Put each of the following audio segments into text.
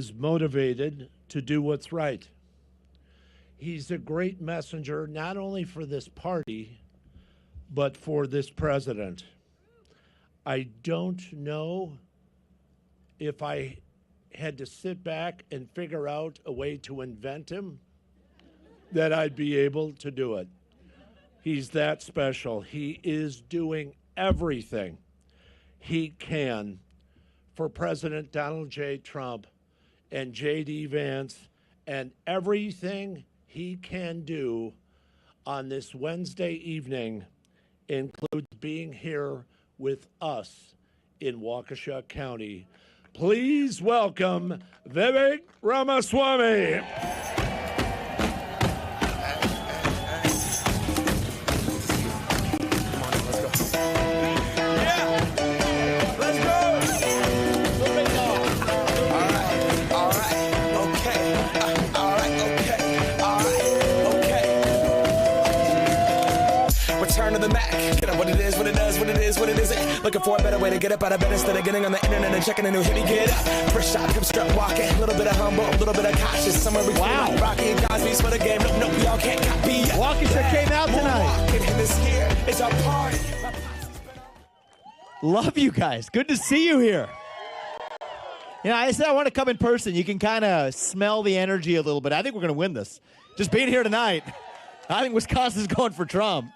is motivated to do what's right. He's a great messenger, not only for this party, but for this president. I don't know if I had to sit back and figure out a way to invent him, that I'd be able to do it. He's that special. He is doing everything he can for President Donald J. Trump and J.D. Vance, and everything he can do on this Wednesday evening includes being here with us in Waukesha County. Please welcome Vivek Ramaswamy. What it isn't. Looking for a better way to get up out of bed instead of getting on the internet and checking a new hit. Me get up. First shot, come strut walking. A little bit of humble, a little bit of cautious. Somewhere between like Rocky and Cosby's for the game. Nope, we all can't copy. Waukesha came out tonight. And this year, it's our party. Love you guys. Good to see you here. You know, I said I want to come in person. You can kind of smell the energy a little bit. I think we're going to win this. Just being here tonight, I think Wisconsin's going for Trump.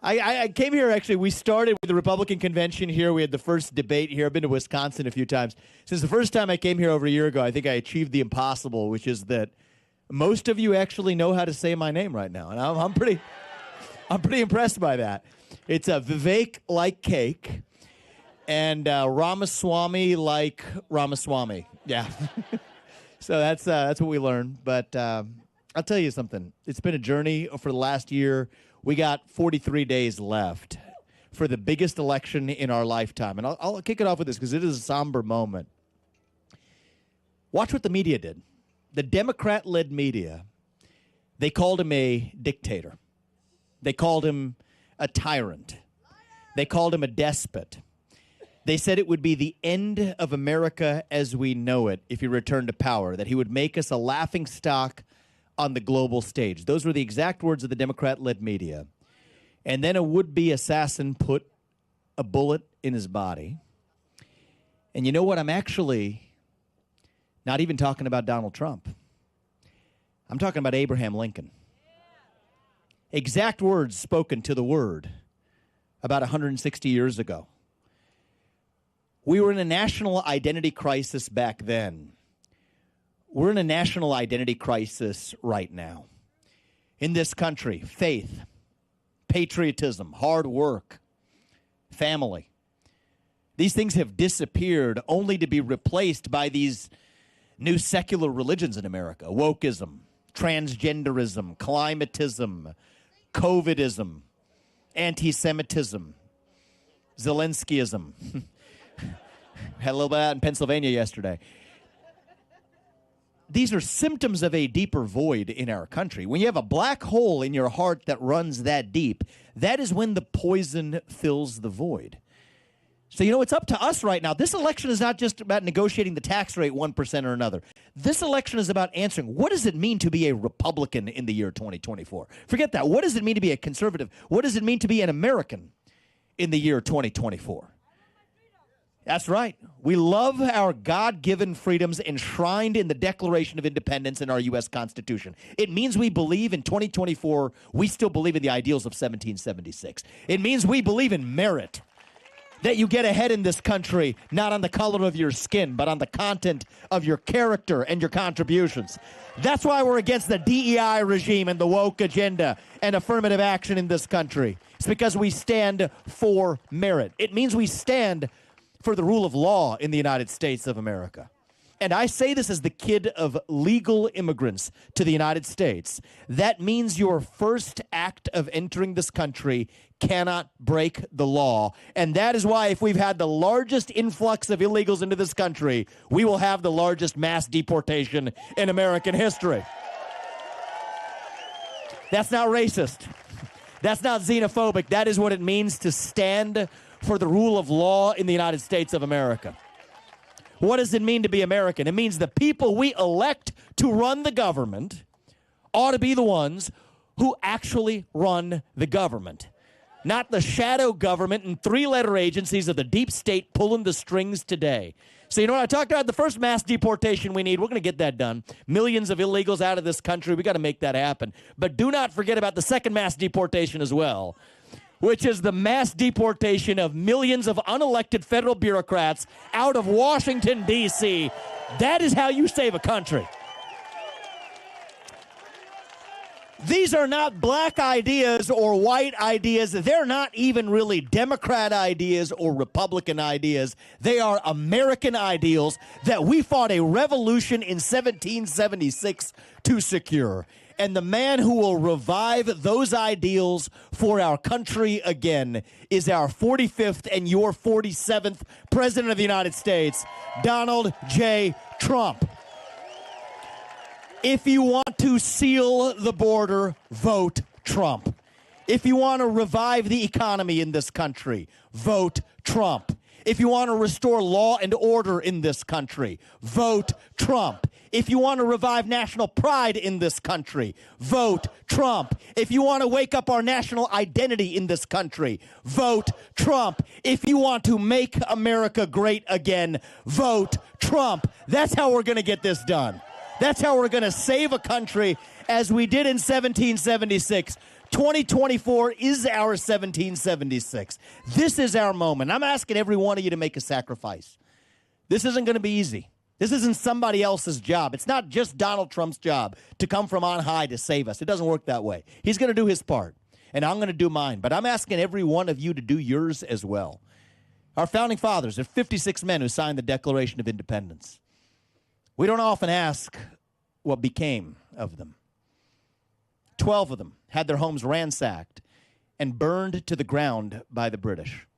I came here, actually, we started with the Republican convention here. We had the first debate here. I've been to Wisconsin a few times. Since the first time I came here over a year ago, I think I achieved the impossible, which is that most of you actually know how to say my name right now. And I'm pretty impressed by that. It's a Vivek like cake and Ramaswamy like Ramaswamy. Yeah. So that's what we learned. But I'll tell you something. It's been a journey for the last year. We got 43 days left for the biggest election in our lifetime. And I'll kick it off with this because it is a somber moment. Watch what the media did. The Democrat-led media, they called him a dictator. They called him a tyrant. They called him a despot. They said it would be the end of America as we know it if he returned to power, that he would make us a laughingstock on the global stage. Those were the exact words of the Democrat-led media. And then a would-be assassin put a bullet in his body. And you know what? I'm actually not even talking about Donald Trump. I'm talking about Abraham Lincoln. Exact words spoken to the word about 160 years ago. We were in a national identity crisis back then. We're in a national identity crisis right now. In this country, faith, patriotism, hard work, family. These things have disappeared only to be replaced by these new secular religions in America. Wokeism, transgenderism, climatism, COVIDism, anti-Semitism, Zelenskyism. Had a little bit of that in Pennsylvania yesterday. These are symptoms of a deeper void in our country. When you have a black hole in your heart that runs that deep, that is when the poison fills the void. So, you know, it's up to us right now. This election is not just about negotiating the tax rate 1% or another. This election is about answering, what does it mean to be a Republican in the year 2024? Forget that. What does it mean to be a conservative? What does it mean to be an American in the year 2024? That's right. We love our God-given freedoms enshrined in the Declaration of Independence in our U.S. Constitution. It means we believe in 2024, we still believe in the ideals of 1776. It means we believe in merit, that you get ahead in this country, not on the color of your skin, but on the content of your character and your contributions. That's why we're against the DEI regime and the woke agenda and affirmative action in this country. It's because we stand for merit. It means we stand for the rule of law in the United States of America. And I say this as the kid of legal immigrants to the United States. That means your first act of entering this country cannot break the law. And that is why if we've had the largest influx of illegals into this country, we will have the largest mass deportation in American history. That's not racist. That's not xenophobic. That is what it means to stand for the rule of law in the United States of America. What does it mean to be American? It means the people we elect to run the government ought to be the ones who actually run the government, not the shadow government and three-letter agencies of the deep state pulling the strings today. So you know what I talked about? The first mass deportation we need, we're going to get that done. Millions of illegals out of this country, we got to make that happen. But do not forget about the second mass deportation as well, which is the mass deportation of millions of unelected federal bureaucrats out of Washington, D.C. That is how you save a country. These are not black ideas or white ideas. They're not even really Democrat ideas or Republican ideas. They are American ideals that we fought a revolution in 1776 to secure. And the man who will revive those ideals for our country again is our 45th and your 47th President of the United States, Donald J. Trump. If you want to seal the border, vote Trump. If you want to revive the economy in this country, vote Trump. If you want to restore law and order in this country, vote Trump. If you want to revive national pride in this country, vote Trump. If you want to wake up our national identity in this country, vote Trump. If you want to make America great again, vote Trump. That's how we're going to get this done. That's how we're going to save a country as we did in 1776. 2024 is our 1776. This is our moment. I'm asking every one of you to make a sacrifice. This isn't going to be easy. This isn't somebody else's job. It's not just Donald Trump's job to come from on high to save us. It doesn't work that way. He's going to do his part, and I'm going to do mine. But I'm asking every one of you to do yours as well. Our founding fathers are 56 men who signed the Declaration of Independence. We don't often ask what became of them. 12 of them had their homes ransacked and burned to the ground by the British.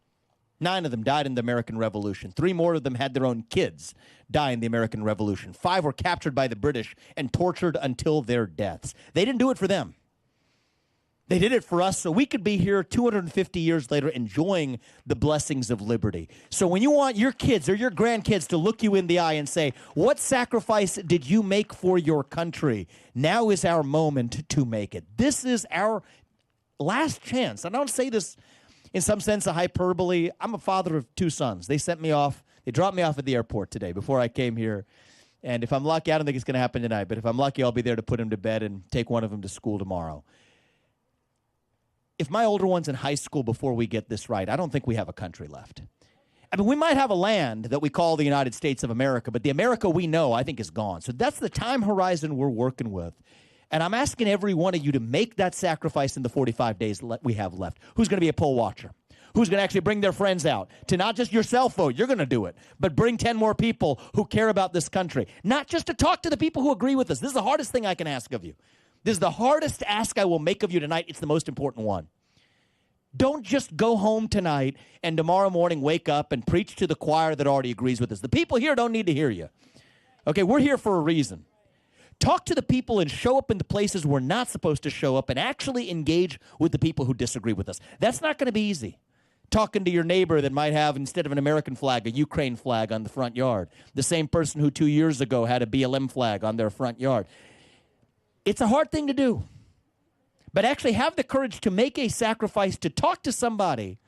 9 of them died in the American Revolution. 3 more of them had their own kids die in the American Revolution. 5 were captured by the British and tortured until their deaths. They didn't do it for them. They did it for us so we could be here 250 years later enjoying the blessings of liberty. So when you want your kids or your grandkids to look you in the eye and say, what sacrifice did you make for your country? Now is our moment to make it. This is our last chance. I don't say this in some sense of hyperbole. I'm a father of 2 sons. They sent me off. They dropped me off at the airport today before I came here. And if I'm lucky, I don't think it's going to happen tonight, but if I'm lucky, I'll be there to put him to bed and take one of them to school tomorrow. If my older one's in high school before we get this right, I don't think we have a country left. I mean, we might have a land that we call the United States of America, but the America we know, I think, is gone. So that's the time horizon we're working with. And I'm asking every one of you to make that sacrifice in the 45 days we have left. Who's going to be a poll watcher? Who's going to actually bring their friends out to not just yourself vote, you're going to do it, but bring 10 more people who care about this country. Not just to talk to the people who agree with us. This is the hardest thing I can ask of you. This is the hardest ask I will make of you tonight. It's the most important one. Don't just go home tonight and tomorrow morning wake up and preach to the choir that already agrees with us. The people here don't need to hear you. Okay, we're here for a reason. Talk to the people and show up in the places we're not supposed to show up and actually engage with the people who disagree with us. That's not going to be easy. Talking to your neighbor that might have, instead of an American flag, a Ukraine flag on the front yard. The same person who 2 years ago had a BLM flag on their front yard. It's a hard thing to do. But actually have the courage to make a sacrifice to talk to somebody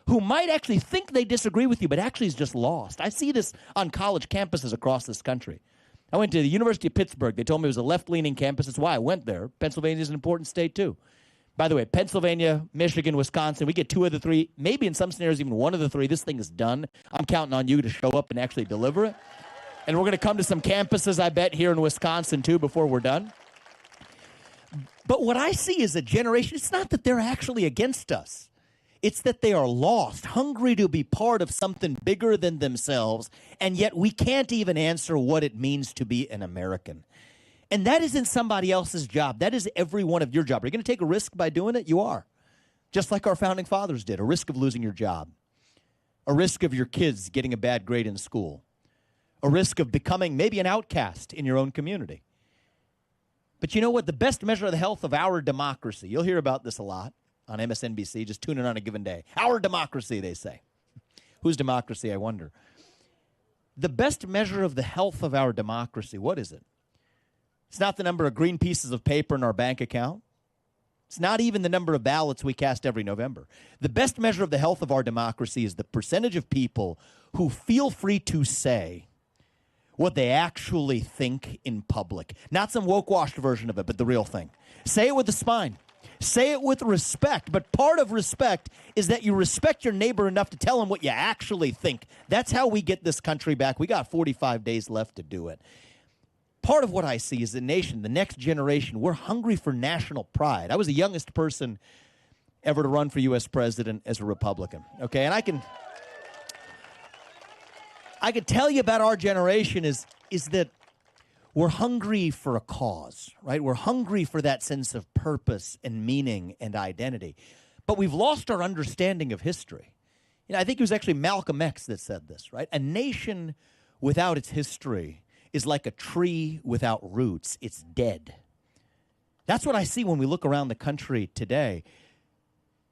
who might actually think they disagree with you, but actually is just lost. I see this on college campuses across this country. I went to the University of Pittsburgh. They told me it was a left-leaning campus. That's why I went there. Pennsylvania is an important state, too. By the way, Pennsylvania, Michigan, Wisconsin, we get 2 of the 3, maybe in some scenarios even 1 of the 3. This thing is done. I'm counting on you to show up and actually deliver it. And we're going to come to some campuses, I bet, here in Wisconsin, too, before we're done. But what I see is a generation, it's not that they're actually against us. It's that they are lost, hungry to be part of something bigger than themselves, and yet we can't even answer what it means to be an American. And that isn't somebody else's job. That is every one of your job. Are you going to take a risk by doing it? You are. Just like our founding fathers did, a risk of losing your job, a risk of your kids getting a bad grade in school, a risk of becoming maybe an outcast in your own community. But you know what? The best measure of the health of our democracy, you'll hear about this a lot on MSNBC, just tune in on a given day. Our democracy, they say. Whose democracy, I wonder? the best measure of the health of our democracy, what is it? It's not the number of green pieces of paper in our bank account. It's not even the number of ballots we cast every November. The best measure of the health of our democracy is the percentage of people who feel free to say what they actually think in public. Not some woke-washed version of it, but the real thing. Say it with a spine. Say it with respect. But part of respect is that you respect your neighbor enough to tell him what you actually think. That's how we get this country back. We got 45 days left to do it. Part of what I see is the nation, the next generation, we're hungry for national pride. I was the youngest person ever to run for U.S. president as a Republican, okay? And I can tell you about our generation is that we're hungry for a cause, right? We're hungry for that sense of purpose and meaning and identity. But we've lost our understanding of history. You know, I think it was actually Malcolm X that said this, right? A nation without its history is like a tree without roots. It's dead. That's what I see when we look around the country today.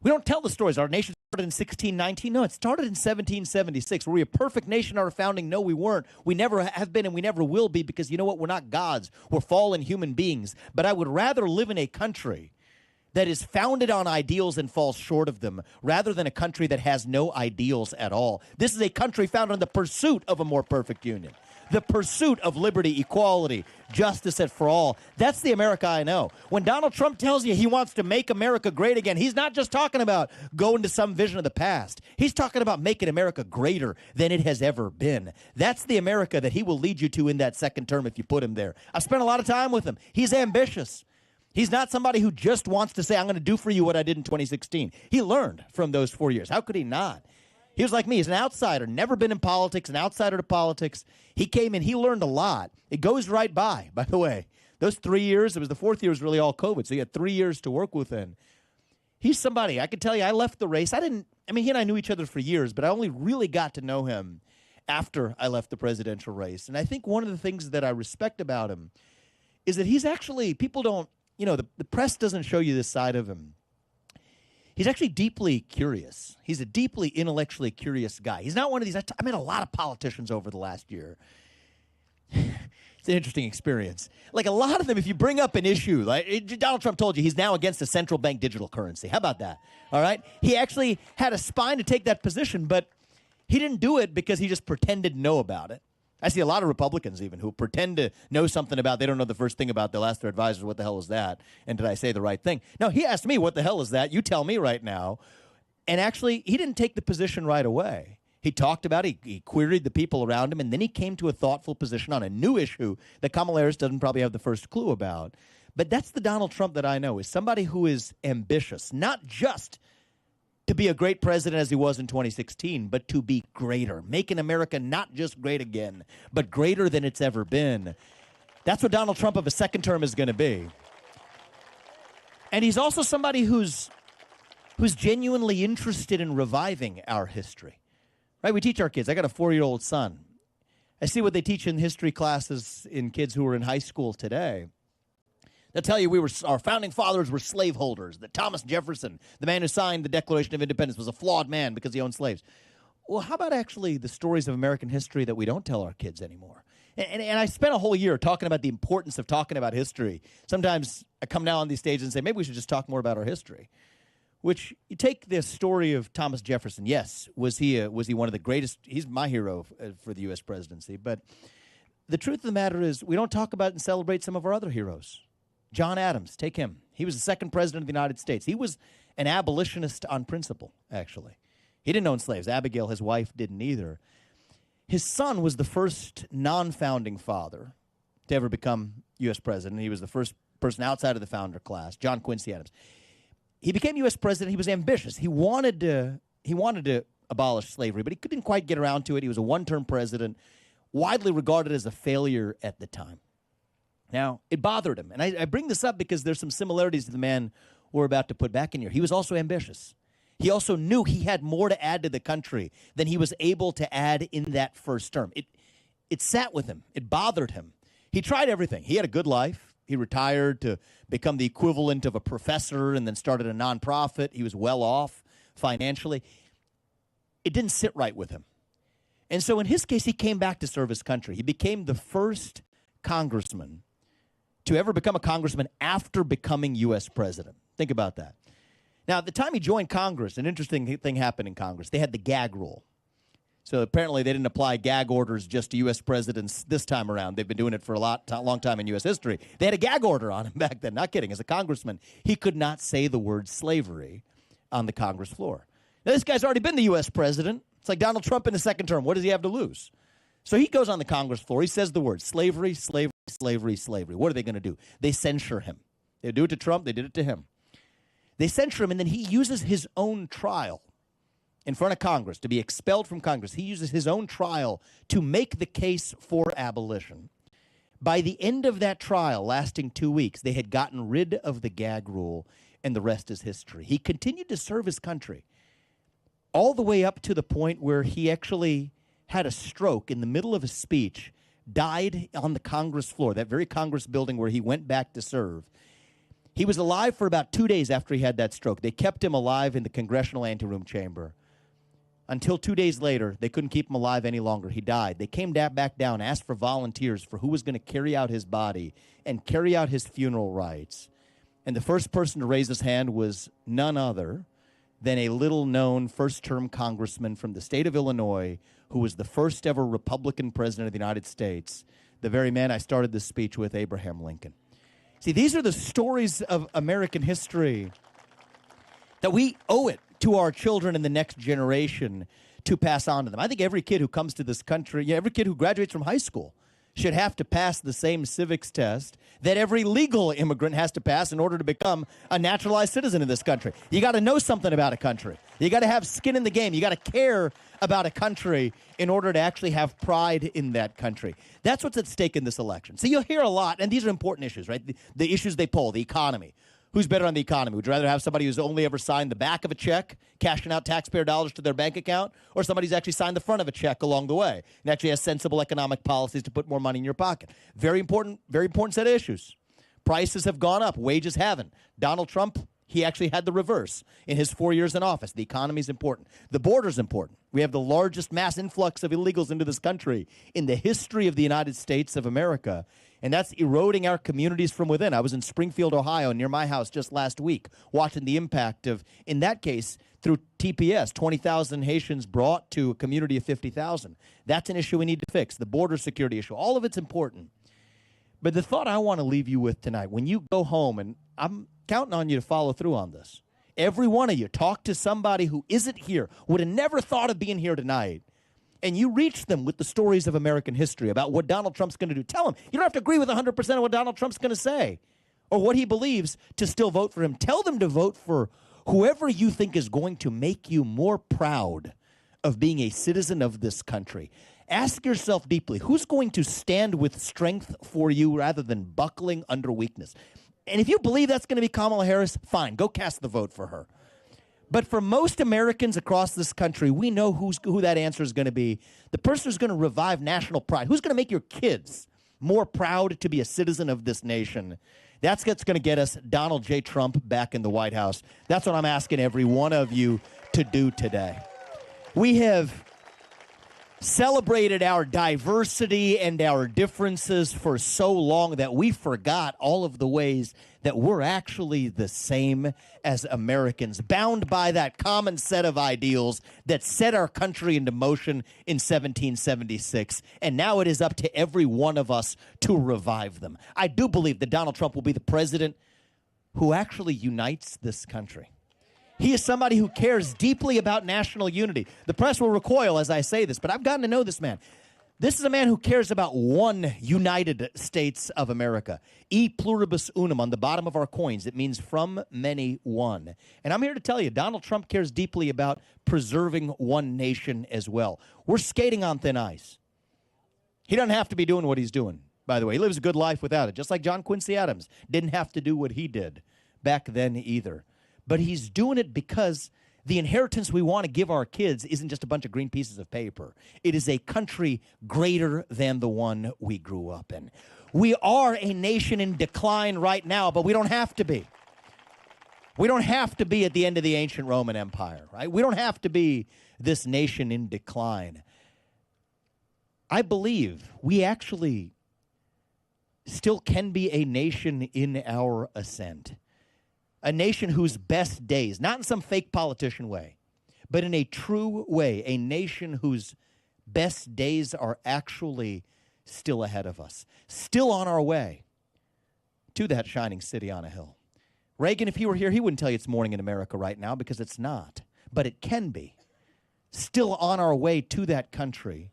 We don't tell the stories. Our nation started in 1619. No, it started in 1776. Were we a perfect nation at our founding? No, we weren't. We never have been and we never will be because you know what? We're not gods. We're fallen human beings. But I would rather live in a country that is founded on ideals and falls short of them rather than a country that has no ideals at all. This is a country founded on the pursuit of a more perfect union. The pursuit of liberty, equality, justice for all. That's the America I know. When Donald Trump tells you he wants to make America great again, he's not just talking about going to some vision of the past. He's talking about making America greater than it has ever been. That's the America that he will lead you to in that second term if you put him there. I've spent a lot of time with him. He's ambitious. He's not somebody who just wants to say, I'm going to do for you what I did in 2016. He learned from those 4 years. How could he not? He was like me. He's an outsider, never been in politics, an outsider to politics. He came in, he learned a lot. It goes right by the way. Those 3 years, it was the fourth year was really all COVID, so he had 3 years to work within. He's somebody, I can tell you, I left the race. He and I knew each other for years, but I only really got to know him after I left the presidential race. And I think one of the things that I respect about him is that he's actually, people don't, the press doesn't show you this side of him. He's actually deeply curious. He's a deeply intellectually curious guy. He's not one of these. I met a lot of politicians over the last year. It's an interesting experience. Like a lot of them, if you bring up an issue, like Donald Trump told you he's now against a central bank digital currency. How about that? All right? He actually had a spine to take that position, but he didn't do it because he just pretended to know about it. I see a lot of Republicans even who pretend to know something about, they don't know the first thing about, they'll ask their advisors, what the hell is that? And did I say the right thing? No, he asked me, what the hell is that? You tell me right now. And actually, he didn't take the position right away. He talked about it, he queried the people around him, and then he came to a thoughtful position on a new issue that Kamala Harris doesn't probably have the first clue about. But that's the Donald Trump that I know, is somebody who is ambitious, not just to be a great president as he was in 2016, but to be greater, making America not just great again, but greater than it's ever been. That's what Donald Trump of a second term is going to be. And he's also somebody who's genuinely interested in reviving our history. Right? We teach our kids. I got a 4-year-old son. I see what they teach in history classes in kids who are in high school today. They'll tell you our founding fathers were slaveholders, that Thomas Jefferson, the man who signed the Declaration of Independence, was a flawed man because he owned slaves. Well, how about actually the stories of American history that we don't tell our kids anymore? And I spent a whole year talking about the importance of talking about history. Sometimes I come down on these stages and say, maybe we should just talk more about our history. Which, you take the story of Thomas Jefferson. Yes, was he one of the greatest? He's my hero for the U.S. presidency. But the truth of the matter is we don't talk about and celebrate some of our other heroes. John Adams, take him. He was the second president of the United States. He was an abolitionist on principle, actually. He didn't own slaves. Abigail, his wife, didn't either. His son was the first non-founding father to ever become U.S. president. He was the first person outside of the founder class, John Quincy Adams. He became U.S. president. He was ambitious. He wanted to abolish slavery, but he couldn't quite get around to it. He was a one-term president, widely regarded as a failure at the time. Now, it bothered him. And I bring this up because there's some similarities to the man we're about to put back in here. He was also ambitious. He also knew he had more to add to the country than he was able to add in that first term. It sat with him. It bothered him. He tried everything. He had a good life. He retired to become the equivalent of a professor and then started a nonprofit. He was well off financially. It didn't sit right with him. And so in his case, he came back to serve his country. He became the first congressman to ever become a congressman after becoming U.S. president. Think about that. Now, at the time he joined Congress, an interesting thing happened in Congress. They had the gag rule. So apparently they didn't apply gag orders just to U.S. presidents this time around. They've been doing it for a long time in U.S. history. They had a gag order on him back then. Not kidding. As a congressman, he could not say the word slavery on the Congress floor. Now, this guy's already been the U.S. president. It's like Donald Trump in his second term. What does he have to lose? So he goes on the Congress floor. He says the word slavery, slavery, slavery, slavery. What are they going to do? They censure him. They do it to Trump. They did it to him. They censure him, and then he uses his own trial in front of Congress to be expelled from Congress. He uses his own trial to make the case for abolition. By the end of that trial, lasting 2 weeks, they had gotten rid of the gag rule, and the rest is history. He continued to serve his country all the way up to the point where he actually had a stroke in the middle of a speech, died on the Congress floor, that very Congress building where he went back to serve. He was alive for about 2 days after he had that stroke. They kept him alive in the congressional anteroom chamber until 2 days later. They couldn't keep him alive any longer. He died. They came back down, asked for volunteers for who was going to carry out his body and carry out his funeral rites. And the first person to raise his hand was none other than a little-known first-term congressman from the state of Illinois who was the first ever Republican president of the United States, the very man I started this speech with, Abraham Lincoln. See, these are the stories of American history that we owe it to our children and the next generation to pass on to them. I think every kid who comes to this country, every kid who graduates from high school should have to pass the same civics test that every legal immigrant has to pass in order to become a naturalized citizen in this country. You got to know something about a country. You got to have skin in the game. You got to care about a country in order to actually have pride in that country. That's what's at stake in this election. So you'll hear a lot, and these are important issues, right? The issues they poll, the economy. Who's better on the economy? Would you rather have somebody who's only ever signed the back of a check, cashing out taxpayer dollars to their bank account, or somebody who's actually signed the front of a check along the way and actually has sensible economic policies to put more money in your pocket? Very important set of issues. Prices have gone up. Wages haven't. Donald Trump, he actually had the reverse in his 4 years in office. The economy is important. The border is important. We have the largest mass influx of illegals into this country in the history of the United States of America, and that's eroding our communities from within. I was in Springfield, Ohio, near my house just last week, watching the impact of, in that case, through TPS, 20,000 Haitians brought to a community of 50,000. That's an issue we need to fix. The border security issue. All of it's important. But the thought I want to leave you with tonight, when you go home, and I'm counting on you to follow through on this, every one of you, talk to somebody who isn't here, would have never thought of being here tonight, and you reach them with the stories of American history about what Donald Trump's going to do. Tell them. You don't have to agree with 100% of what Donald Trump's going to say or what he believes to still vote for him. Tell them to vote for whoever you think is going to make you more proud of being a citizen of this country. Ask yourself deeply, who's going to stand with strength for you rather than buckling under weakness? And if you believe that's going to be Kamala Harris, fine, go cast the vote for her. But for most Americans across this country, we know who that answer is going to be. The person who's going to revive national pride, who's going to make your kids more proud to be a citizen of this nation. That's what's going to get us Donald J. Trump back in the White House. That's what I'm asking every one of you to do today. We have celebrated our diversity and our differences for so long that we forgot all of the ways that we're actually the same as Americans, bound by that common set of ideals that set our country into motion in 1776. And now it is up to every one of us to revive them. I do believe that Donald Trump will be the president who actually unites this country. He is somebody who cares deeply about national unity. The press will recoil as I say this, but I've gotten to know this man. This is a man who cares about one United States of America. E pluribus unum on the bottom of our coins. It means from many one. And I'm here to tell you, Donald Trump cares deeply about preserving one nation as well. We're skating on thin ice. He doesn't have to be doing what he's doing, by the way. He lives a good life without it, just like John Quincy Adams didn't have to do what he did back then either. But he's doing it because the inheritance we want to give our kids isn't just a bunch of green pieces of paper. It is a country greater than the one we grew up in. We are a nation in decline right now, but we don't have to be. We don't have to be at the end of the ancient Roman Empire, right? We don't have to be this nation in decline. I believe we actually still can be a nation in our ascent. A nation whose best days, not in some fake politician way, but in a true way, a nation whose best days are actually still ahead of us, still on our way to that shining city on a hill. Reagan, if he were here, he wouldn't tell you it's morning in America right now, because it's not, but it can be. Still on our way to that country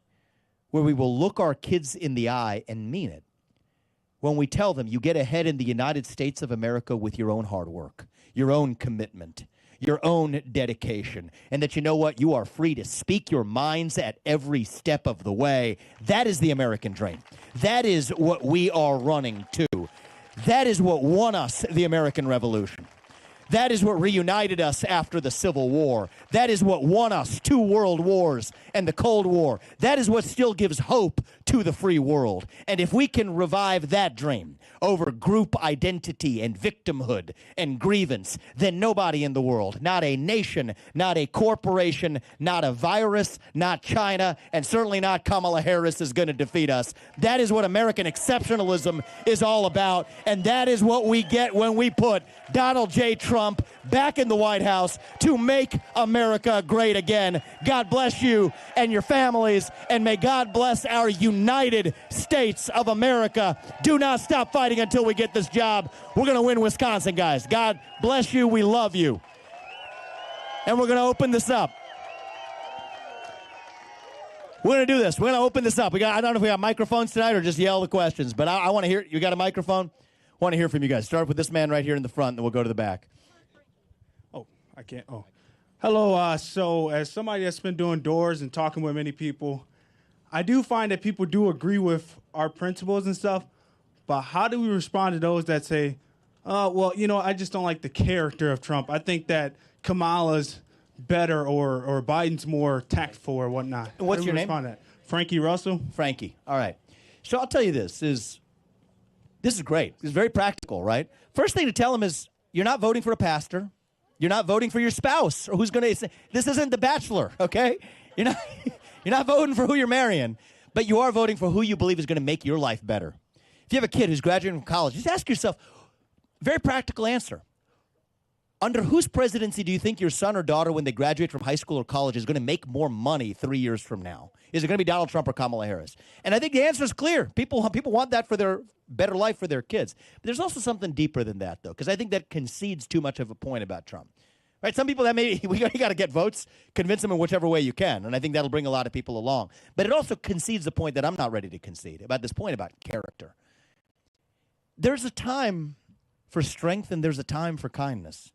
where we will look our kids in the eye and mean it when we tell them you get ahead in the United States of America with your own hard work, your own commitment, your own dedication, and that, you know what, you are free to speak your minds at every step of the way. That is the American dream. That is what we are running to. That is what won us the American Revolution. That is what reunited us after the Civil War. That is what won us 2 world wars and the Cold War. That is what still gives hope to the free world. And if we can revive that dream over group identity and victimhood and grievance, then nobody in the world, not a nation, not a corporation, not a virus, not China, and certainly not Kamala Harris is going to defeat us. That is what American exceptionalism is all about, and that is what we get when we put Donald J. Trump back in the White House to make America great again. God bless you and your families, and may God bless our United States of America. Do not stop fighting until we get this job. We're going to win Wisconsin, guys. God bless you. We love you. And we're going to open this up. We're going to do this. We're going to open this up. I don't know if we got microphones tonight or just yell the questions, but I want to hear. You got a microphone? I want to hear from you guys. Start with this man right here in the front, and then we'll go to the back. Oh, I can't. Oh. Hello. So as somebody that's been doing doors and talking with many people, I do find that people do agree with our principles and stuff, but how do we respond to those that say, well, you know, I just don't like the character of Trump. I think that Kamala's better or Biden's more tactful or whatnot. And what's your name? To that? Frankie Russell. Frankie. All right. So I'll tell you this is great. It's very practical, right? First thing to tell him is you're not voting for a pastor. You're not voting for your spouse or who's going to say, this isn't The Bachelor, okay? You're not voting for who you're marrying, but you are voting for who you believe is going to make your life better. If you have a kid who's graduating from college, just ask yourself, very practical answer. Under whose presidency do you think your son or daughter, when they graduate from high school or college, is going to make more money 3 years from now? Is it going to be Donald Trump or Kamala Harris? And I think the answer is clear. People want that for their better life for their kids. But there's also something deeper than that, though, because I think that concedes too much of a point about Trump. Right? Some people you got to get votes, convince them in whichever way you can, and I think that'll bring a lot of people along. But it also concedes the point that I'm not ready to concede about this point about character. There's a time for strength and there's a time for kindness.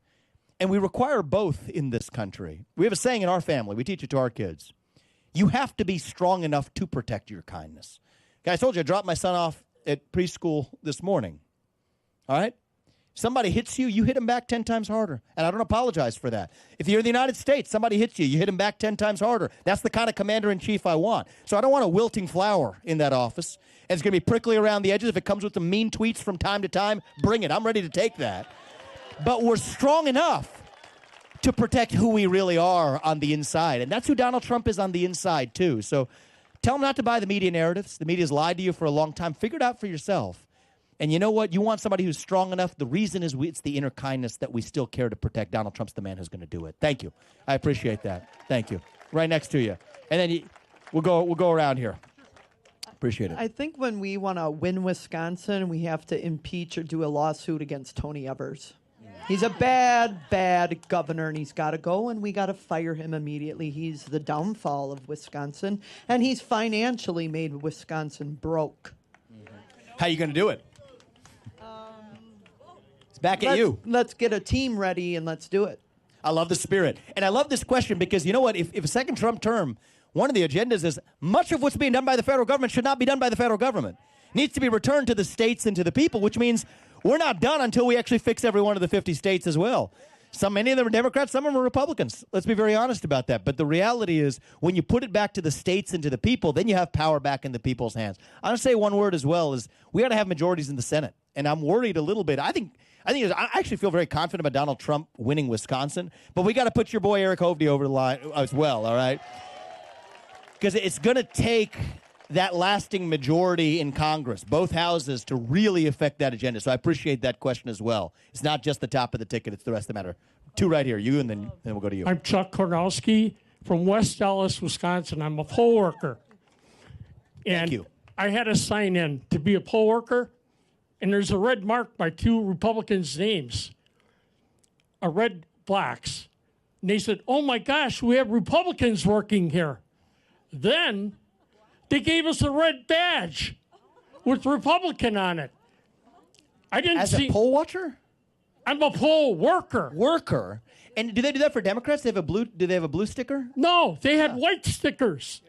And we require both in this country. We have a saying in our family. We teach it to our kids. You have to be strong enough to protect your kindness. Okay, I told you I dropped my son off at preschool this morning. All right? Somebody hits you, you hit him back 10 times harder. And I don't apologize for that. If you're in the United States, somebody hits you, you hit him back 10 times harder. That's the kind of commander-in-chief I want. So I don't want a wilting flower in that office. And it's going to be prickly around the edges. If it comes with some mean tweets from time to time, bring it. I'm ready to take that. But we're strong enough to protect who we really are on the inside. And that's who Donald Trump is on the inside, too. So tell him not to buy the media narratives. The media's lied to you for a long time. Figure it out for yourself. And you know what? You want somebody who's strong enough. The reason is it's the inner kindness that we still care to protect. Donald Trump's the man who's going to do it. Thank you. I appreciate that. Thank you. Right next to you. And then we'll go around here. Appreciate it. I think when we want to win Wisconsin, we have to impeach or do a lawsuit against Tony Evers. He's a bad, bad governor, and he's got to go, and we got to fire him immediately. He's the downfall of Wisconsin, and he's financially made Wisconsin broke. How are you going to do it? It's back at you. Let's get a team ready, and let's do it. I love the spirit. And I love this question because, you know what, if a second Trump term, one of the agendas is much of what's being done by the federal government should not be done by the federal government. It needs to be returned to the states and to the people, which means we're not done until we actually fix every one of the 50 states as well. Many of them are Democrats, some of them are Republicans. Let's be very honest about that. But the reality is when you put it back to the states and to the people, then you have power back in the people's hands. I'm going to say one word as well is we got to have majorities in the Senate. And I'm worried a little bit. I actually feel very confident about Donald Trump winning Wisconsin. But we got to put your boy Eric Hovde over the line as well, all right? Because it's going to take that lasting majority in Congress, both houses, to really affect that agenda. So I appreciate that question as well. It's not just the top of the ticket, it's the rest of the matter. Two right here, you, and then we'll go to you. I'm Chuck Kornowski from West Dallas, Wisconsin. I'm a poll worker. And Thank you. I had to sign in to be a poll worker, and there's a red mark by two Republicans' names, a red blacks. And they said, oh my gosh, we have Republicans working here. Then they gave us a red badge with Republican on it. I didn't As see. a poll watcher? I'm a poll worker. Worker. And do they do that for Democrats? Do they have a blue sticker? No, they had white stickers.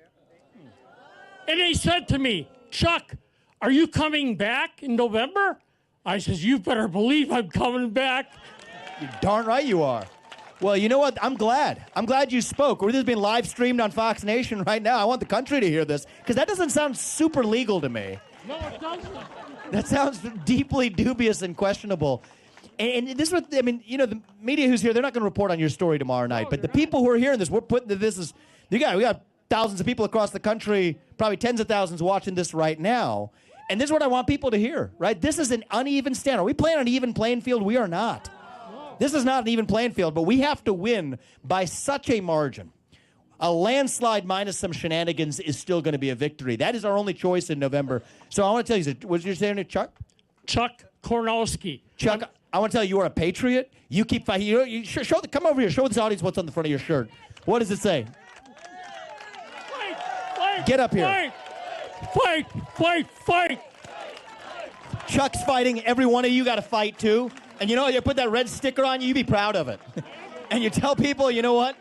And they said to me, Chuck, are you coming back in November? I says, you better believe I'm coming back. You're darn right you are. Well, you know what? I'm glad. I'm glad you spoke. This is being live streamed on Fox Nation right now. I want the country to hear this, because that doesn't sound super legal to me. No, it doesn't. That sounds deeply dubious and questionable. And this is what, I mean, you know, the media who's here, they're not going to report on your story tomorrow night. But the people who are hearing this, we're putting this is, we got thousands of people across the country, probably tens of thousands watching this right now. And this is what I want people to hear, right? This is an uneven standard. Are we playing on an even playing field? We are not. This is not an even playing field, but we have to win by such a margin. A landslide minus some shenanigans is still going to be a victory. That is our only choice in November. So I want to tell you, what's your name, Chuck? Chuck Kornowski. Chuck, I want to tell you, you are a patriot. You keep fighting. Come over here. Show this audience what's on the front of your shirt. What does it say? Fight, Get up here. Fight. Chuck's fighting. Every one of you got to fight, too. And you know, you put that red sticker on you, you be proud of it. And you tell people, you know what?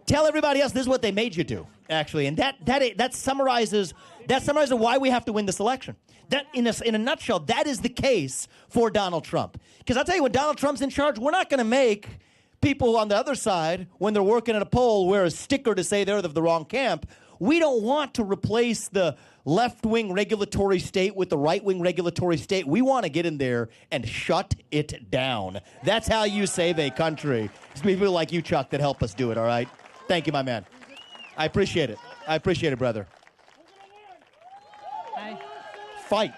Tell everybody else this is what they made you do, actually. And that summarizes why we have to win this election. That, in a nutshell, that is the case for Donald Trump. Because I'll tell you, when Donald Trump's in charge, we're not going to make people on the other side, when they're working at a poll, wear a sticker to say they're of the wrong camp. We don't want to replace the left-wing regulatory state with the right-wing regulatory state. We want to get in there and shut it down. That's how you save a country. It's people like you, Chuck, that help us do it, all right? Thank you, my man. I appreciate it. I appreciate it, brother. Hi. Fight.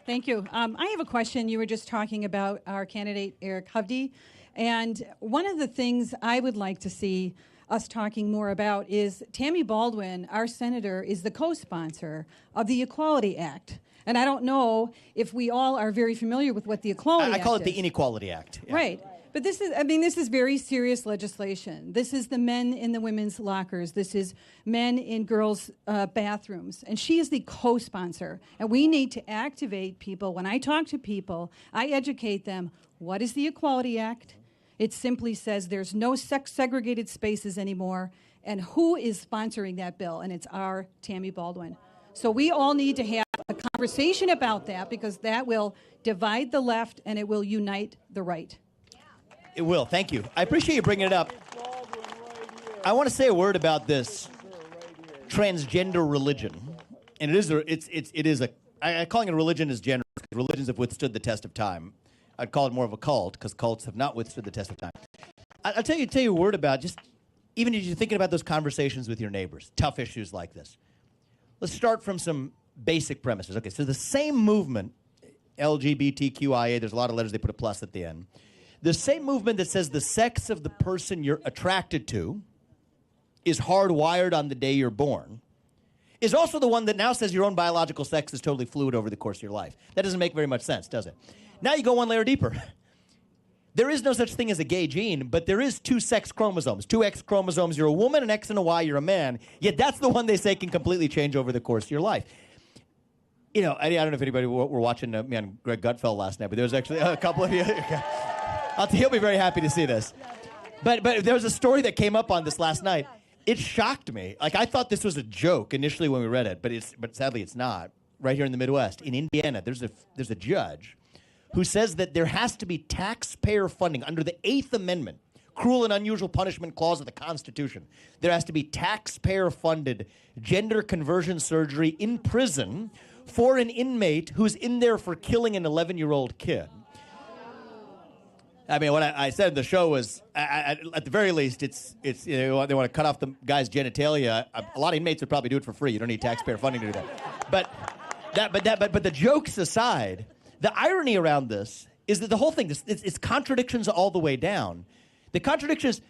Thank you. I have a question. You were just talking about our candidate, Eric Hovde. And one of the things I would like to see us talking more about is Tammy Baldwin, our senator, is the co-sponsor of the Equality Act. And I don't know if we all are very familiar with what the Equality Act is. I call it the Inequality Act. Yeah. Right. But this is very serious legislation. This is the men in the women's lockers. This is men in girls' bathrooms. And she is the co-sponsor. And we need to activate people. When I talk to people, I educate them. What is the Equality Act? It simply says there's no sex-segregated spaces anymore. And who is sponsoring that bill? And it's our Tammy Baldwin. So we all need to have a conversation about that, because that will divide the left and it will unite the right. It will. Thank you. I appreciate you bringing it up. I want to say a word about this transgender religion. And I calling it a religion is generous. Religions have withstood the test of time. I'd call it more of a cult, because cults have not withstood the test of time. I'll tell you a word about, just even as you're thinking about those conversations with your neighbors, tough issues like this. Let's start from some basic premises. Okay, so the same movement, LGBTQIA, there's a lot of letters, they put a plus at the end. The same movement that says the sex of the person you're attracted to is hardwired on the day you're born is also the one that now says your own biological sex is totally fluid over the course of your life. That doesn't make very much sense, does it? Now you go one layer deeper. There is no such thing as a gay gene, but there is two sex chromosomes, two X chromosomes. You're a woman, an X and a Y, you're a man. Yet that's the one they say can completely change over the course of your life. You know, I don't know if anybody were watching me on Greg Gutfeld last night, but there was actually a couple of you. He'll be very happy to see this. But there was a story that came up on this last night. It shocked me. Like, I thought this was a joke initially when we read it, but sadly it's not. Right here in the Midwest, in Indiana, there's a judge who says that there has to be taxpayer funding under the 8th Amendment, cruel and unusual punishment clause of the Constitution. There has to be taxpayer-funded gender conversion surgery in prison for an inmate who's in there for killing an 11-year-old kid. I mean, what I said in the show was, at the very least, it's they want to cut off the guy's genitalia. A lot of inmates would probably do it for free. You don't need taxpayer funding to do that. But the jokes aside, the irony around this is that the whole thing, it's contradictions all the way down. The contradictions,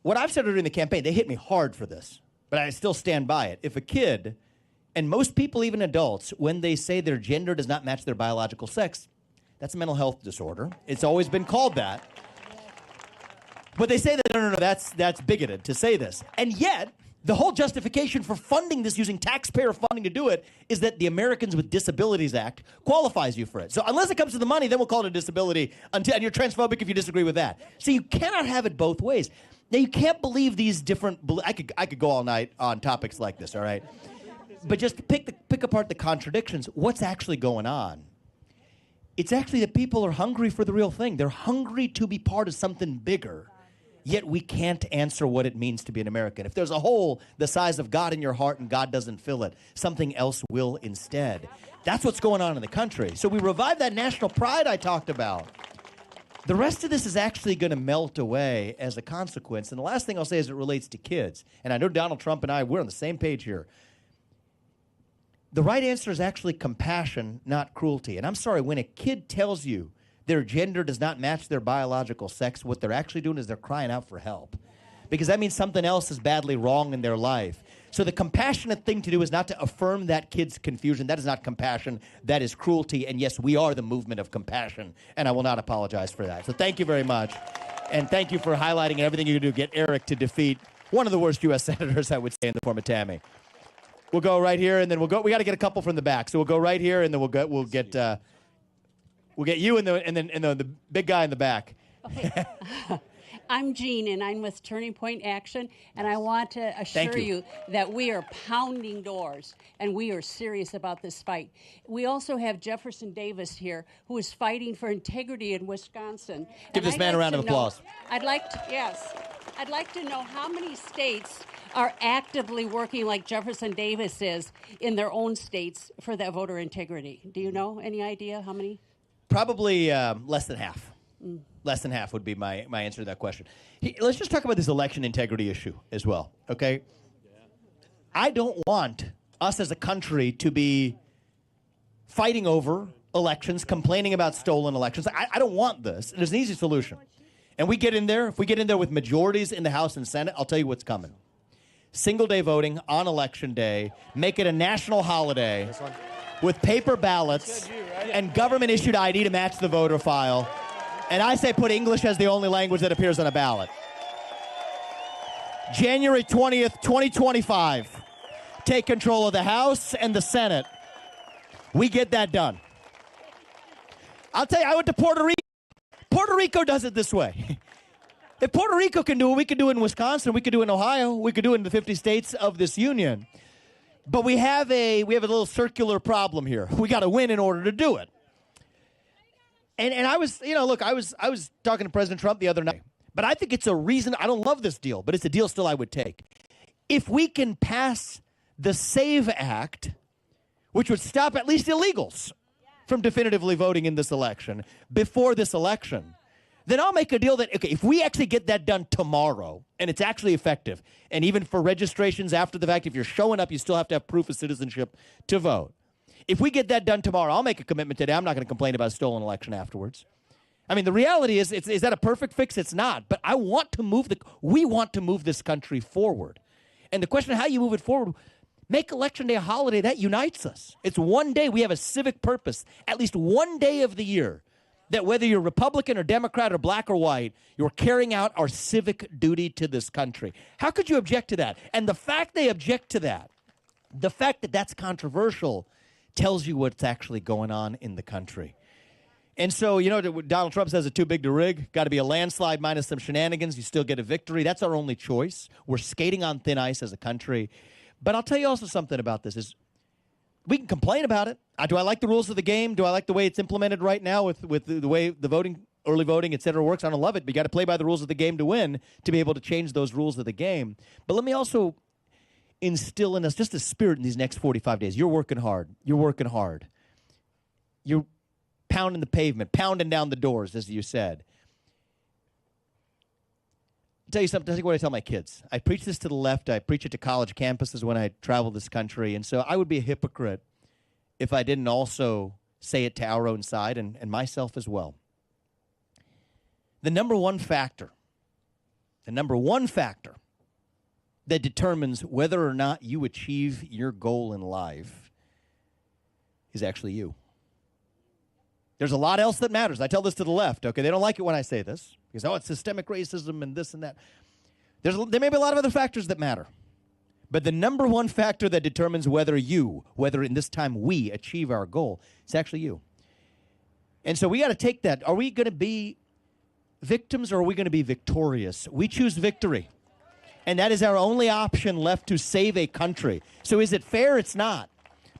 what I've said during the campaign, they hit me hard for this, but I still stand by it. If a kid, and most people, even adults, when they say their gender does not match their biological sex, that's a mental health disorder. It's always been called that. But they say that, no, that's bigoted to say this. And yet, the whole justification for funding this using taxpayer funding to do it is that the Americans with Disabilities Act qualifies you for it. So unless it comes to the money, then we'll call it a disability, and you're transphobic if you disagree with that. So you cannot have it both ways. Now, you can't believe these different... I could go all night on topics like this, all right? But just to pick apart the contradictions, what's actually going on? It's actually that people are hungry for the real thing. They're hungry to be part of something bigger, yet we can't answer what it means to be an American. If there's a hole the size of God in your heart and God doesn't fill it, something else will instead. That's what's going on in the country. So we revive that national pride I talked about. The rest of this is actually going to melt away as a consequence. And the last thing I'll say as it relates to kids, and I know Donald Trump and I, we're on the same page here. The right answer is actually compassion, not cruelty. And I'm sorry, when a kid tells you their gender does not match their biological sex, what they're actually doing is they're crying out for help. Because that means something else is badly wrong in their life. So the compassionate thing to do is not to affirm that kid's confusion. That is not compassion. That is cruelty. And yes, we are the movement of compassion. And I will not apologize for that. So thank you very much. And thank you for highlighting everything you do to get Eric to defeat one of the worst U.S. senators, I would say, in the form of Tammy. We'll go right here, and then we'll go. We got to get a couple from the back, so we'll go right here, and then we'll get you and the big guy in the back. Okay. I'm Jean, and I'm with Turning Point Action, and I want to assure you that we are pounding doors, and we are serious about this fight. We also have Jefferson Davis here, who is fighting for integrity in Wisconsin. Give this man a round of applause. I'd like to know how many states are actively working like Jefferson Davis is in their own states for that voter integrity. Do you know? Any idea how many? Probably less than half. Less than half would be my answer to that question. Let's just talk about this election integrity issue as well, okay? I don't want us as a country to be fighting over elections, complaining about stolen elections. I don't want this. There's an easy solution. And we get in there, if we get in there with majorities in the House and Senate, I'll tell you what's coming. Single-day voting on Election Day, make it a national holiday with paper ballots and government-issued ID to match the voter file. And I say put English as the only language that appears on a ballot. January 20th, 2025. Take control of the House and the Senate. We get that done. I'll tell you, I went to Puerto Rico. Puerto Rico does it this way. If Puerto Rico can do it, we can do it in Wisconsin, we could do it in Ohio, we could do it in the 50 states of this union. But we have a little circular problem here. We got to win in order to do it. And I was, I was talking to President Trump the other night, but I think it's a reason. I don't love this deal, but it's a deal still I would take. If we can pass the SAVE Act, which would stop at least illegals from definitively voting in this election, before this election, then I'll make a deal that, okay, if we actually get that done tomorrow, and it's actually effective, and even for registrations after the fact, if you're showing up, you still have to have proof of citizenship to vote. If we get that done tomorrow, I'll make a commitment today. I'm not going to complain about a stolen election afterwards. I mean, the reality is that a perfect fix? It's not. But we want to move this country forward. And the question of how you move it forward, make Election Day a holiday. That unites us. It's one day. We have a civic purpose, at least one day of the year, that whether you're Republican or Democrat or black or white, you're carrying out our civic duty to this country. How could you object to that? And the fact they object to that, the fact that that's controversial, tells you what's actually going on in the country. And so, Donald Trump says it's too big to rig. Got to be a landslide minus some shenanigans. You still get a victory. That's our only choice. We're skating on thin ice as a country. But I'll tell you also something about this is we can complain about it. Do I like the rules of the game? Do I like the way it's implemented right now with the way the voting, early voting, et cetera, works? I don't love it, but you got to play by the rules of the game to win, to be able to change those rules of the game. But let me also instill in us just a spirit in these next 45 days. You're working hard. You're working hard. You're pounding the pavement, pounding down the doors, as you said. tell you something. This is what I tell my kids. I preach this to the left. I preach it to college campuses when I travel this country. And so I would be a hypocrite if I didn't also say it to our own side and myself as well. The number one factor that determines whether or not you achieve your goal in life is actually you. There's a lot else that matters. I tell this to the left, okay? They don't like it when I say this because, it's systemic racism and this and that. There may be a lot of other factors that matter. But the number one factor that determines whether in this time we achieve our goal, it's actually you. And so we got to take that. Are we going to be victims or are we going to be victorious? We choose victory. And that is our only option left to save a country. So is it fair? It's not.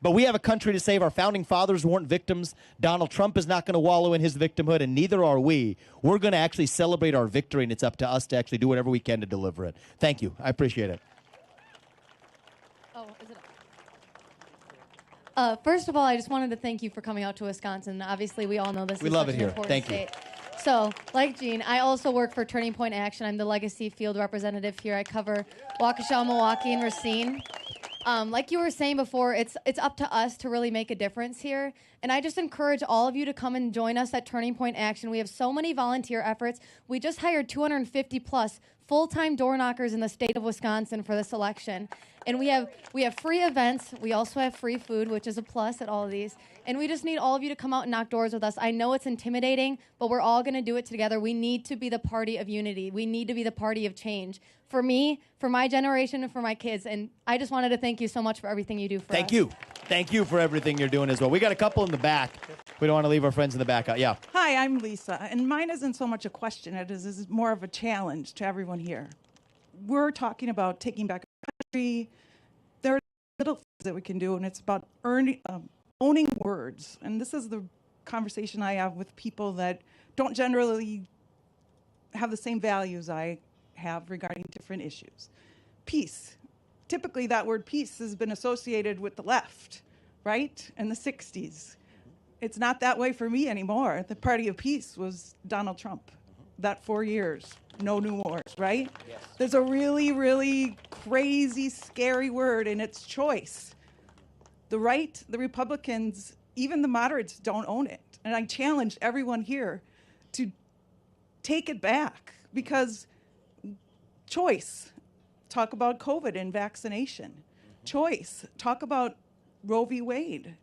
But we have a country to save. Our founding fathers weren't victims. Donald Trump is not going to wallow in his victimhood, and neither are we. We're going to actually celebrate our victory, and it's up to us to actually do whatever we can to deliver it. Thank you. I appreciate it. Oh, is it up? First of all, I just wanted to thank you for coming out to Wisconsin. Obviously, we all know this is love such it an here. important Thank state. So, like Gene, I also work for Turning Point Action. I'm the Legacy Field Representative here. I cover Waukesha, Milwaukee, and Racine. Like you were saying before, it's up to us to really make a difference here. And I just encourage all of you to come and join us at Turning Point Action. We have so many volunteer efforts. We just hired 250 plus full-time door knockers in the state of Wisconsin for this election. And we have free events. We also have free food, which is a plus at all of these. And we just need all of you to come out and knock doors with us. I know it's intimidating, but we're all going to do it together. We need to be the party of unity. We need to be the party of change. For me, for my generation, and for my kids. And I just wanted to thank you so much for everything you do for us. Thank you. Thank you for everything you're doing as well. We got a couple in the back. We don't want to leave our friends in the back out. Yeah. Hi, I'm Lisa, and mine isn't so much a question. It is more of a challenge to everyone here. We're talking about taking back our country. There are little things that we can do, and it's about owning words. And this is the conversation I have with people that don't generally have the same values I have regarding different issues. Peace. Typically, that word peace has been associated with the left, right? In the 60s. It's not that way for me anymore. The party of peace was Donald Trump. That 4 years, no new wars, right? Yes. There's a really, really crazy, scary word, and it's choice. The right, the Republicans, even the moderates don't own it. And I challenge everyone here to take it back, because choice, talk about COVID and vaccination. Mm-hmm. Choice, talk about Roe v. Wade.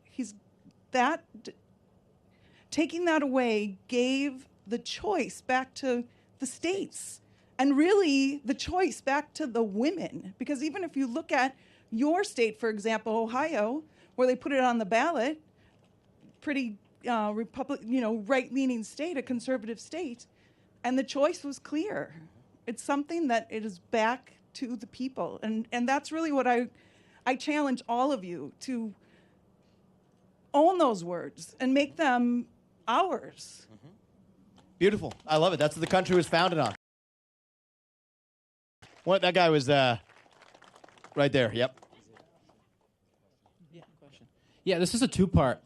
Taking that away gave the choice back to the states, and really the choice back to the women. Because even if you look at your state, for example, Ohio, where they put it on the ballot, pretty right-leaning state, a conservative state, and the choice was clear. It's something that it is back to the people, and that's really what I challenge all of you to own those words and make them ours. Mm-hmm. Beautiful. I love it. That's what the country was founded on. What that guy was right there. Yep. Yeah, this is a two-part.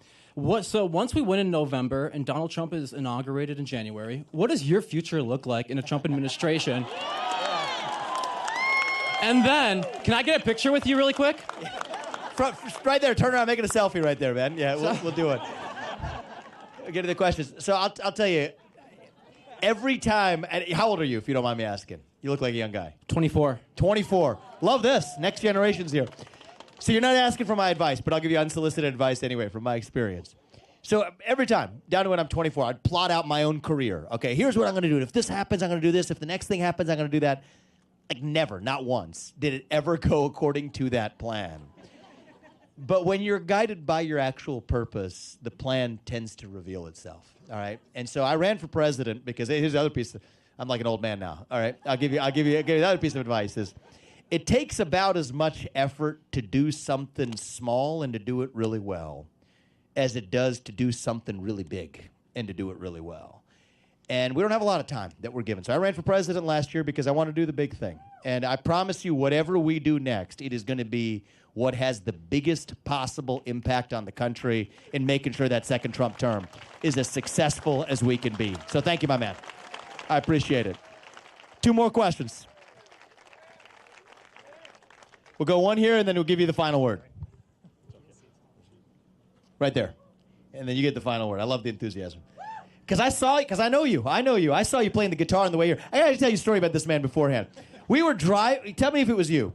So once we win in November and Donald Trump is inaugurated in January, what does your future look like in a Trump administration? And then, can I get a picture with you really quick? Right there. Turn around, making a selfie right there, man. Yeah, we'll do it. Get to the questions. So I'll tell you, every time, how old are you, if you don't mind me asking? You look like a young guy. 24. 24. Love this. Next generation's here. So you're not asking for my advice, but I'll give you unsolicited advice anyway from my experience. So every time, down to when I'm 24, I'd plot out my own career. Okay, here's what I'm going to do. If this happens, I'm going to do this. If the next thing happens, I'm going to do that. Like never, not once, did it ever go according to that plan. But when you're guided by your actual purpose, the plan tends to reveal itself. All right. And so I ran for president because here's the other piece. I'm like an old man now. All right. I'll give you the other piece of advice is it takes about as much effort to do something small and to do it really well as it does to do something really big and to do it really well. And we don't have a lot of time that we're given. So I ran for president last year because I want to do the big thing. And I promise you, whatever we do next, it is going to be what has the biggest possible impact on the country in making sure that second Trump term is as successful as we can be. So thank you, my man. I appreciate it. 2 more questions. We'll go one here, and then we'll give you the final word. Right there. And then you get the final word. I love the enthusiasm. Because I know you. I saw you playing the guitar on the way here. I got to tell you a story about this man beforehand. We were driving. Tell me if it was you.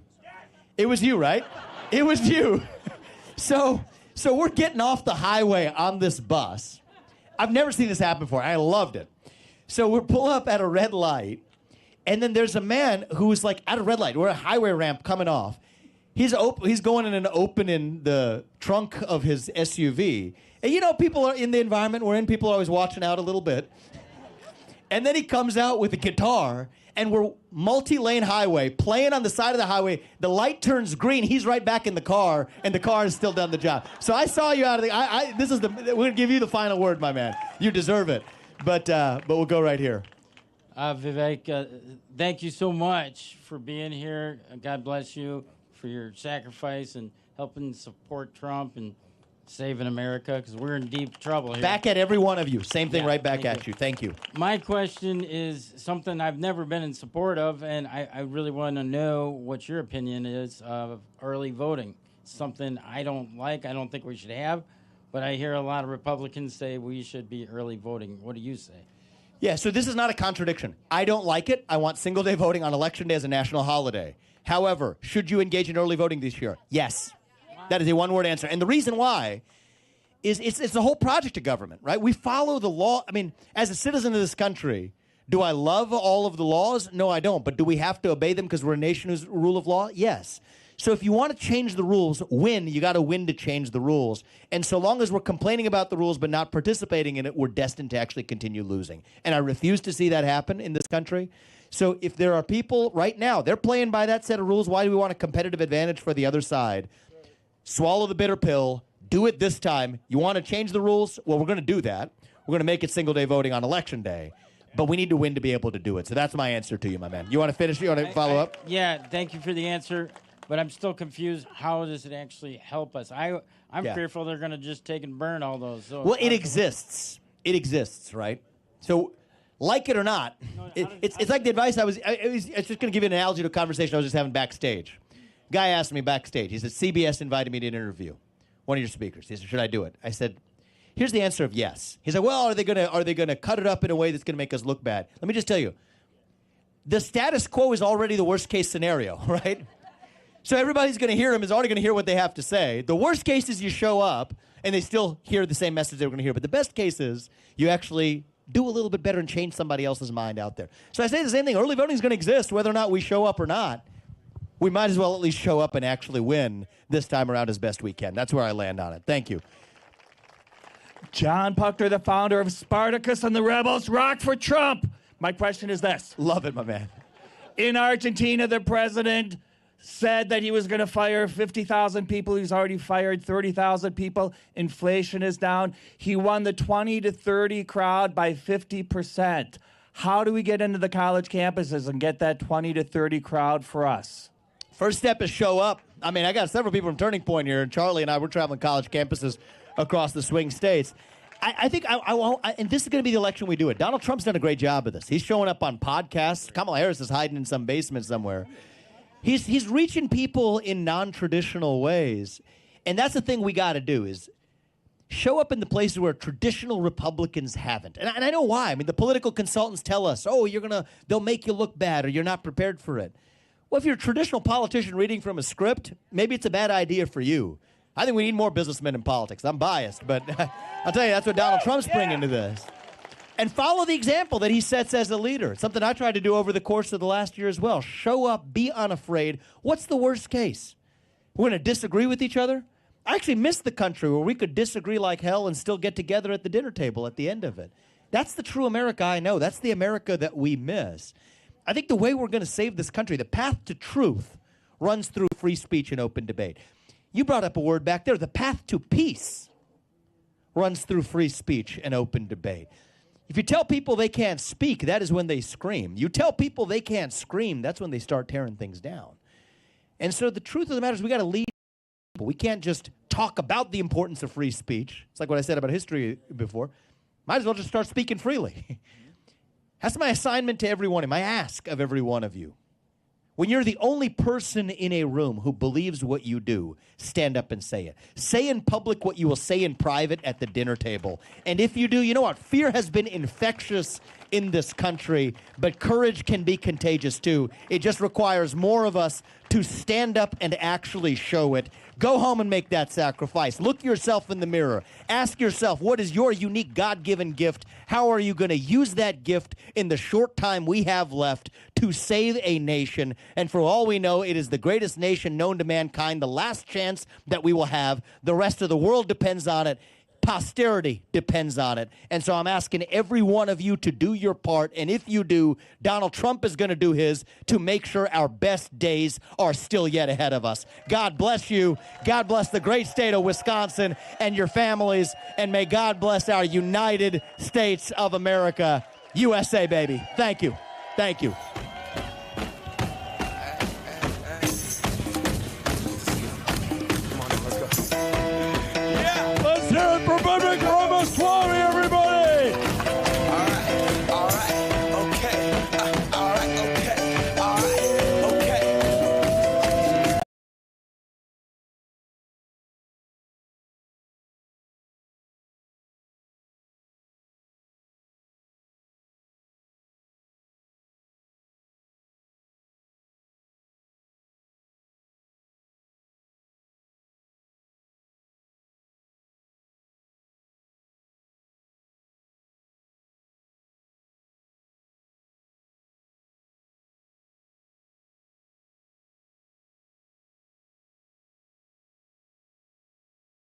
It was you, right? It was you. So we're getting off the highway on this bus. I've never seen this happen before. I loved it. So we pull up at a red light, and then there's a man who's like at a red light. We're at a highway ramp coming off. He's going in and opening the trunk of his SUV. And you know, people are in the environment we're in, people are always watching out a little bit. And then he comes out with a guitar, and we're multi-lane highway, playing on the side of the highway. The light turns green. He's right back in the car, and the car has still done the job. So I saw you out of the... We're going to give you the final word, my man. You deserve it. But we'll go right here. Vivek, thank you so much for being here. God bless you for your sacrifice and helping support Trump and saving America, because we're in deep trouble here. Back at every one of you. Same thing right back at you. Thank you. My question is something I've never been in support of, and I really want to know what your opinion is of early voting. Something I don't like. I don't think we should have, but I hear a lot of Republicans say we should be early voting. What do you say? Yeah, so this is not a contradiction. I don't like it. I want single-day voting on Election Day as a national holiday. However, should you engage in early voting this year? Yes. That is a one-word answer. And the reason why is it's the whole project of government, right? We follow the law. I mean, as a citizen of this country, do I love all of the laws? No, I don't. But do we have to obey them because we're a nation who's rule of law? Yes. So if you want to change the rules, you got to win to change the rules. And so long as we're complaining about the rules but not participating in it, we're destined to actually continue losing. And I refuse to see that happen in this country. So if there are people right now, they're playing by that set of rules, why do we want a competitive advantage for the other side? Swallow the bitter pill. Do it this time. You want to change the rules? Well, we're going to do that. We're going to make it single-day voting on Election Day. But we need to win to be able to do it. So that's my answer to you, my man. You want to finish? You want to follow up? Yeah, thank you for the answer. But I'm still confused. How does it actually help us? I'm fearful they're going to just take and burn all those. So well, it exists. It exists, right? So, like it or not, it's like the advice I was just going to give you an analogy to a conversation I was just having backstage. Guy asked me backstage. He said, CBS invited me to interview one of your speakers. He said, should I do it? I said, here's the answer of yes. He said, well, are they gonna cut it up in a way that's going to make us look bad? Let me just tell you, the status quo is already the worst case scenario, right? So everybody's going to hear him is already going to hear what they have to say. The worst case is you show up and they still hear the same message they were going to hear. But the best case is you actually do a little bit better and change somebody else's mind out there. So I say the same thing. Early voting is going to exist whether or not we show up or not. We might as well at least show up and actually win this time around as best we can. That's where I land on it. Thank you. John Puckner, the founder of Spartacus and the Rebels, rock for Trump. My question is this. Love it, my man. In Argentina, the president said that he was going to fire 50,000 people. He's already fired 30,000 people. Inflation is down. He won the 20 to 30 crowd by 50%. How do we get into the college campuses and get that 20 to 30 crowd for us? First step is show up. I mean, I got several people from Turning Point here, and Charlie and I, we're traveling college campuses across the swing states. I think and this is going to be the election we do it. Donald Trump's done a great job of this. He's showing up on podcasts. Kamala Harris is hiding in some basement somewhere. He's reaching people in non-traditional ways. And that's the thing we got to do is show up in the places where traditional Republicans haven't. And I know why. I mean, the political consultants tell us, oh, they'll make you look bad or you're not prepared for it. Well, if you're a traditional politician reading from a script, maybe it's a bad idea for you. I think we need more businessmen in politics. I'm biased, but I'll tell you, that's what Donald Trump's bringing to this. And follow the example that he sets as a leader. It's something I tried to do over the course of the last year as well. Show up, be unafraid. What's the worst case? We're going to disagree with each other? I actually miss the country where we could disagree like hell and still get together at the dinner table at the end of it. That's the true America I know. That's the America that we miss. I think the way we're going to save this country, the path to truth, runs through free speech and open debate. You brought up a word back there. The path to peace runs through free speech and open debate. If you tell people they can't speak, that is when they scream. You tell people they can't scream, that's when they start tearing things down. And so the truth of the matter is we got to lead people. We can't just talk about the importance of free speech. It's like what I said about history before. Might as well just start speaking freely. That's my assignment to every one of you, my ask of every one of you. When you're the only person in a room who believes what you do, stand up and say it. Say in public what you will say in private at the dinner table. And if you do, you know what? Fear has been infectious in this country, but courage can be contagious too. It just requires more of us to stand up and actually show it. Go home and make that sacrifice. Look yourself in the mirror. Ask yourself, what is your unique God-given gift? How are you going to use that gift in the short time we have left to save a nation? And for all we know, it is the greatest nation known to mankind, the last chance that we will have. The rest of the world depends on it. Posterity depends on it. And so I'm asking every one of you to do your part. And if you do, Donald Trump is going to do his to make sure our best days are still yet ahead of us. God bless you. God bless the great state of Wisconsin and your families. And may God bless our United States of America. USA, baby. Thank you. Thank you. Let's hear it for Buddy.